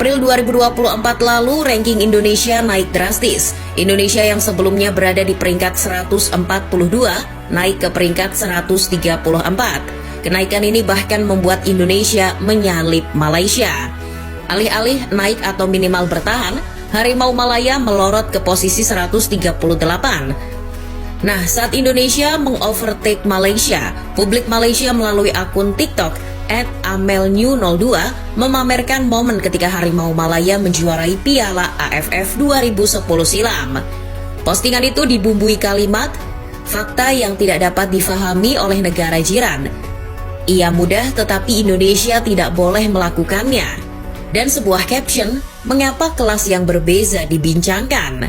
April 2024 lalu, ranking Indonesia naik drastis. Indonesia yang sebelumnya berada di peringkat 142, naik ke peringkat 134. Kenaikan ini bahkan membuat Indonesia menyalip Malaysia. Alih-alih naik atau minimal bertahan, Harimau Malaya melorot ke posisi 138. Nah, saat Indonesia mengovertake Malaysia, publik Malaysia melalui akun TikTok @amelnew02 memamerkan momen ketika Harimau Malaya menjuarai Piala AFF 2010 silam. Postingan itu dibumbui kalimat, fakta yang tidak dapat difahami oleh negara jiran. Ia mudah tetapi Indonesia tidak boleh melakukannya. Dan sebuah caption, mengapa kelas yang berbeza dibincangkan?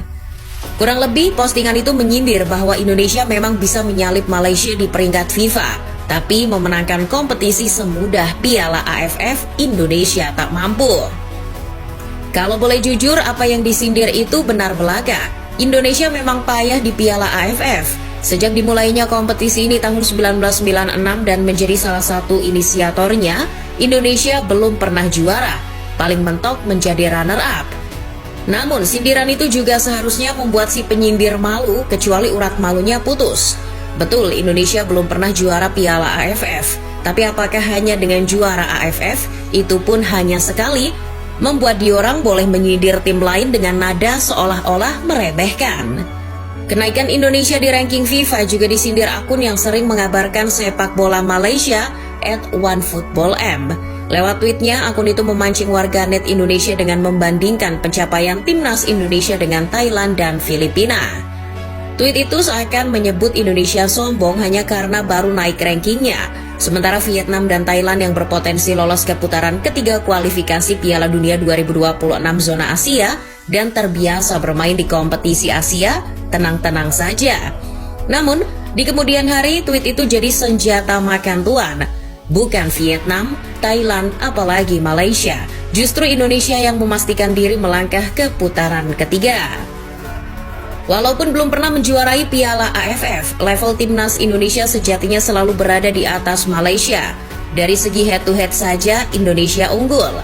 Kurang lebih, postingan itu menyindir bahwa Indonesia memang bisa menyalip Malaysia di peringkat FIFA, tapi memenangkan kompetisi semudah Piala AFF, Indonesia tak mampu. Kalau boleh jujur, apa yang disindir itu benar belaka. Indonesia memang payah di Piala AFF. Sejak dimulainya kompetisi ini tahun 1996 dan menjadi salah satu inisiatornya, Indonesia belum pernah juara, paling mentok menjadi runner-up. Namun, sindiran itu juga seharusnya membuat si penyindir malu, kecuali urat malunya putus. Betul, Indonesia belum pernah juara Piala AFF, tapi apakah hanya dengan juara AFF, itu pun hanya sekali, membuat diorang boleh menyindir tim lain dengan nada seolah-olah meremehkan. Kenaikan Indonesia di ranking FIFA juga disindir akun yang sering mengabarkan sepak bola Malaysia @OneFootballM. Lewat tweetnya, akun itu memancing warganet Indonesia dengan membandingkan pencapaian timnas Indonesia dengan Thailand dan Filipina. Tweet itu seakan menyebut Indonesia sombong hanya karena baru naik rankingnya, sementara Vietnam dan Thailand yang berpotensi lolos ke putaran ketiga kualifikasi Piala Dunia 2026 zona Asia dan terbiasa bermain di kompetisi Asia, tenang-tenang saja. Namun, di kemudian hari tweet itu jadi senjata makan tuan. Bukan Vietnam, Thailand, apalagi Malaysia. Justru Indonesia yang memastikan diri melangkah ke putaran ketiga. Walaupun belum pernah menjuarai Piala AFF, level timnas Indonesia sejatinya selalu berada di atas Malaysia. Dari segi head-to-head saja, Indonesia unggul.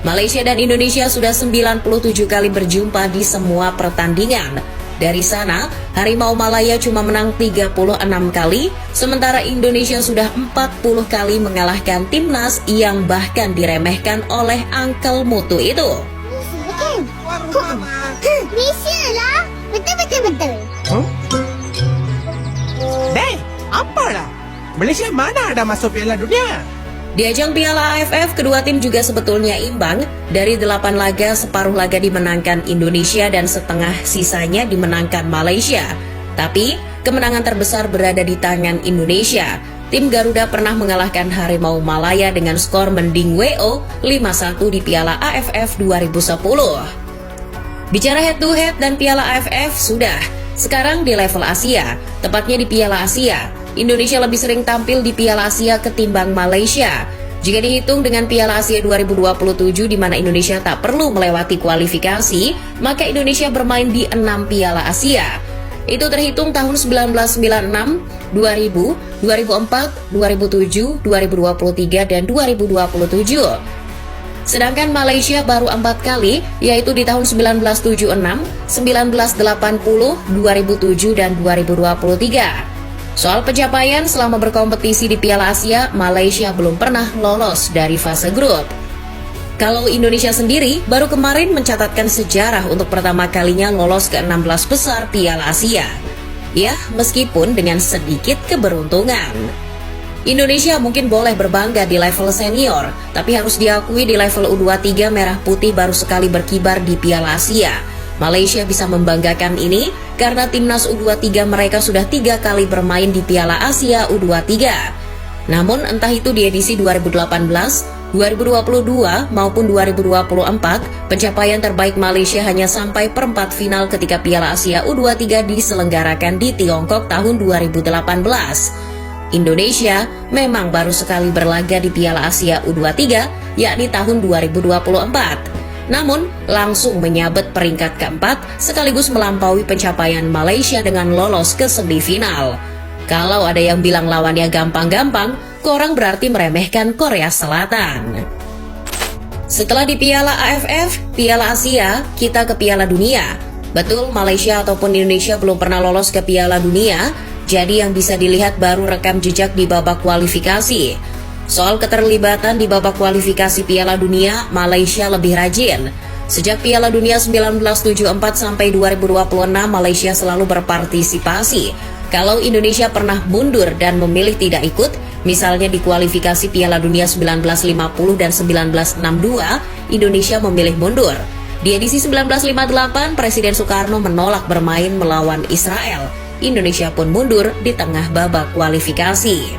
Malaysia dan Indonesia sudah 97 kali berjumpa di semua pertandingan. Dari sana, Harimau Malaya cuma menang 36 kali, sementara Indonesia sudah 40 kali mengalahkan timnas yang bahkan diremehkan oleh Uncle Mutu itu. Malaysia lah. Betul. Deh, apalah? Malaysia mana ada masuk Piala Dunia? Di ajang Piala AFF, kedua tim juga sebetulnya imbang. Dari 8 laga, separuh laga dimenangkan Indonesia dan setengah sisanya dimenangkan Malaysia. Tapi, kemenangan terbesar berada di tangan Indonesia. Tim Garuda pernah mengalahkan Harimau Malaya dengan skor mending WO 5-1 di Piala AFF 2010. Bicara head-to-head dan Piala AFF sudah. Sekarang di level Asia, tepatnya di Piala Asia. Indonesia lebih sering tampil di Piala Asia ketimbang Malaysia. Jika dihitung dengan Piala Asia 2027 di mana Indonesia tak perlu melewati kualifikasi, maka Indonesia bermain di 6 Piala Asia. Itu terhitung tahun 1996, 2000, 2004, 2007, 2023, dan 2027. Sedangkan Malaysia baru 4 kali, yaitu di tahun 1976, 1980, 2007, dan 2023. Soal pencapaian selama berkompetisi di Piala Asia, Malaysia belum pernah lolos dari fase grup. Kalau Indonesia sendiri, baru kemarin mencatatkan sejarah untuk pertama kalinya lolos ke 16 besar Piala Asia. Ya, meskipun dengan sedikit keberuntungan. Indonesia mungkin boleh berbangga di level senior, tapi harus diakui di level U23 Merah Putih baru sekali berkibar di Piala Asia. Malaysia bisa membanggakan ini karena timnas U23 mereka sudah 3 kali bermain di Piala Asia U23. Namun entah itu di edisi 2018, 2022 maupun 2024, pencapaian terbaik Malaysia hanya sampai perempat final ketika Piala Asia U23 diselenggarakan di Tiongkok tahun 2018. Indonesia memang baru sekali berlaga di Piala Asia U23, yakni tahun 2024. Namun, langsung menyabet peringkat keempat sekaligus melampaui pencapaian Malaysia dengan lolos ke semifinal. Kalau ada yang bilang lawannya gampang-gampang, korang berarti meremehkan Korea Selatan. Setelah di Piala AFF, Piala Asia, kita ke Piala Dunia. Betul, Malaysia ataupun Indonesia belum pernah lolos ke Piala Dunia, jadi yang bisa dilihat baru rekam jejak di babak kualifikasi. Soal keterlibatan di babak kualifikasi Piala Dunia, Malaysia lebih rajin. Sejak Piala Dunia 1974 sampai 2026, Malaysia selalu berpartisipasi. Kalau Indonesia pernah mundur dan memilih tidak ikut, misalnya di kualifikasi Piala Dunia 1950 dan 1962, Indonesia memilih mundur. Di edisi 1958, Presiden Soekarno menolak bermain melawan Israel. Indonesia pun mundur di tengah babak kualifikasi.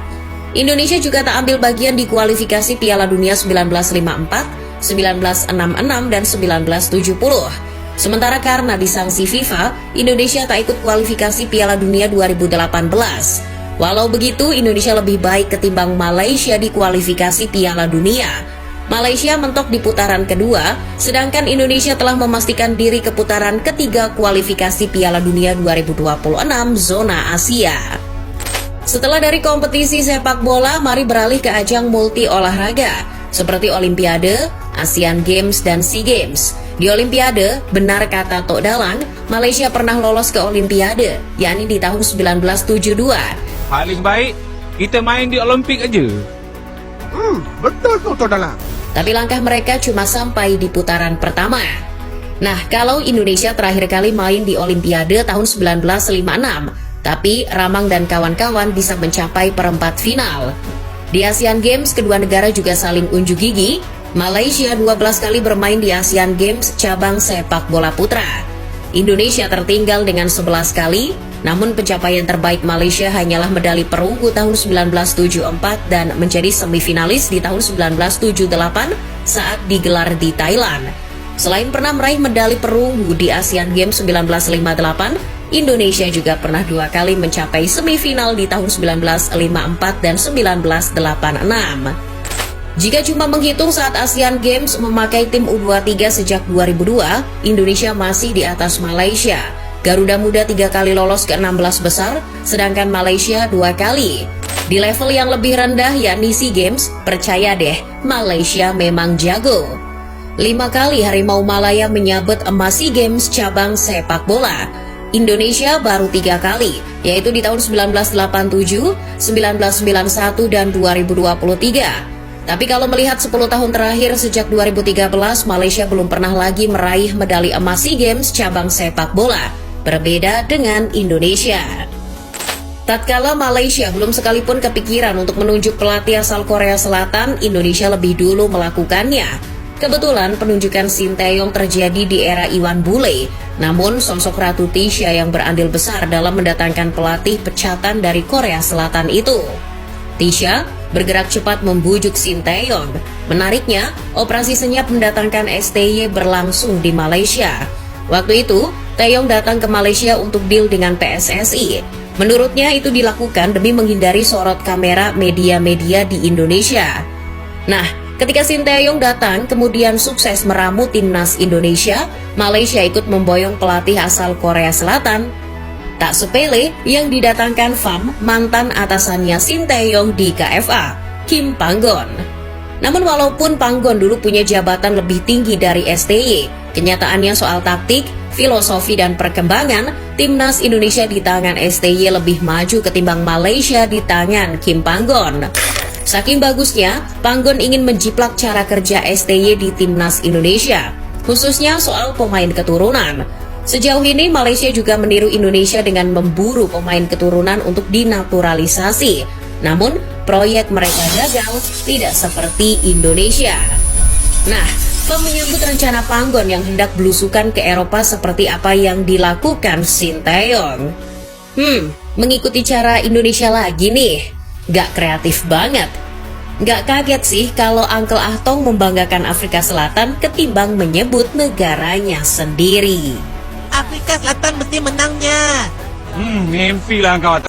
Indonesia juga tak ambil bagian di kualifikasi Piala Dunia 1954, 1966, dan 1970. Sementara karena disanksi FIFA, Indonesia tak ikut kualifikasi Piala Dunia 2018. Walau begitu, Indonesia lebih baik ketimbang Malaysia di kualifikasi Piala Dunia. Malaysia mentok di putaran kedua, sedangkan Indonesia telah memastikan diri ke putaran ketiga kualifikasi Piala Dunia 2026 zona Asia. Setelah dari kompetisi sepak bola, mari beralih ke ajang multi olahraga, seperti Olimpiade, Asian Games, dan SEA Games. Di Olimpiade, benar kata Tok Dalang, Malaysia pernah lolos ke Olimpiade, yakni di tahun 1972. Paling baik, kita main di Olimpik aja. Betul tu Tok Dalang. Tapi langkah mereka cuma sampai di putaran pertama. Nah, kalau Indonesia terakhir kali main di Olimpiade tahun 1956, tapi Ramang dan kawan-kawan bisa mencapai perempat final. Di Asian Games, kedua negara juga saling unjuk gigi. Malaysia 12 kali bermain di Asian Games cabang sepak bola putra. Indonesia tertinggal dengan 11 kali, namun pencapaian terbaik Malaysia hanyalah medali perunggu tahun 1974 dan menjadi semifinalis di tahun 1978 saat digelar di Thailand. Selain pernah meraih medali perunggu di Asian Games 1958, Indonesia juga pernah 2 kali mencapai semifinal di tahun 1954 dan 1986. Jika cuma menghitung saat Asian Games memakai tim U23 sejak 2002, Indonesia masih di atas Malaysia. Garuda Muda 3 kali lolos ke 16 besar, sedangkan Malaysia 2 kali. Di level yang lebih rendah yakni SEA Games, percaya deh, Malaysia memang jago. 5 kali Harimau Malaya menyabet emas SEA Games cabang sepak bola. Indonesia baru 3 kali, yaitu di tahun 1987, 1991, dan 2023. Tapi kalau melihat 10 tahun terakhir sejak 2013, Malaysia belum pernah lagi meraih medali emas SEA Games cabang sepak bola. Berbeda dengan Indonesia. Tatkala Malaysia belum sekalipun kepikiran untuk menunjuk pelatih asal Korea Selatan, Indonesia lebih dulu melakukannya. Kebetulan penunjukan Shin Tae-yong terjadi di era Iwan Bule. Namun sosok Ratu Tisha yang berandil besar dalam mendatangkan pelatih pecatan dari Korea Selatan itu. Tisha bergerak cepat membujuk Shin Tae-yong. Menariknya, operasi senyap mendatangkan STY berlangsung di Malaysia. Waktu itu, Tae-yong datang ke Malaysia untuk deal dengan PSSI. Menurutnya itu dilakukan demi menghindari sorot kamera media-media di Indonesia. Nah, ketika Shin Tae-yong datang kemudian sukses meramu timnas Indonesia, Malaysia ikut memboyong pelatih asal Korea Selatan. Tak sepele yang didatangkan Pham, mantan atasannya Shin Tae-yong di KFA, Kim Panggon. Namun walaupun Panggon dulu punya jabatan lebih tinggi dari STY, kenyataannya soal taktik, filosofi, dan perkembangan, timnas Indonesia di tangan STY lebih maju ketimbang Malaysia di tangan Kim Panggon. Saking bagusnya, Panggon ingin menjiplak cara kerja STY di timnas Indonesia, khususnya soal pemain keturunan. Sejauh ini Malaysia juga meniru Indonesia dengan memburu pemain keturunan untuk dinaturalisasi. Namun, proyek mereka gagal tidak seperti Indonesia. Nah, Pham menyambut rencana Panggon yang hendak belusukan ke Eropa seperti apa yang dilakukan Shin Tae-yong. Mengikuti cara Indonesia lagi nih. Gak kreatif banget. Gak kaget sih kalau Uncle Ahtong membanggakan Afrika Selatan ketimbang menyebut negaranya sendiri. Afrika Selatan mesti menangnya. Mimpi lah kau.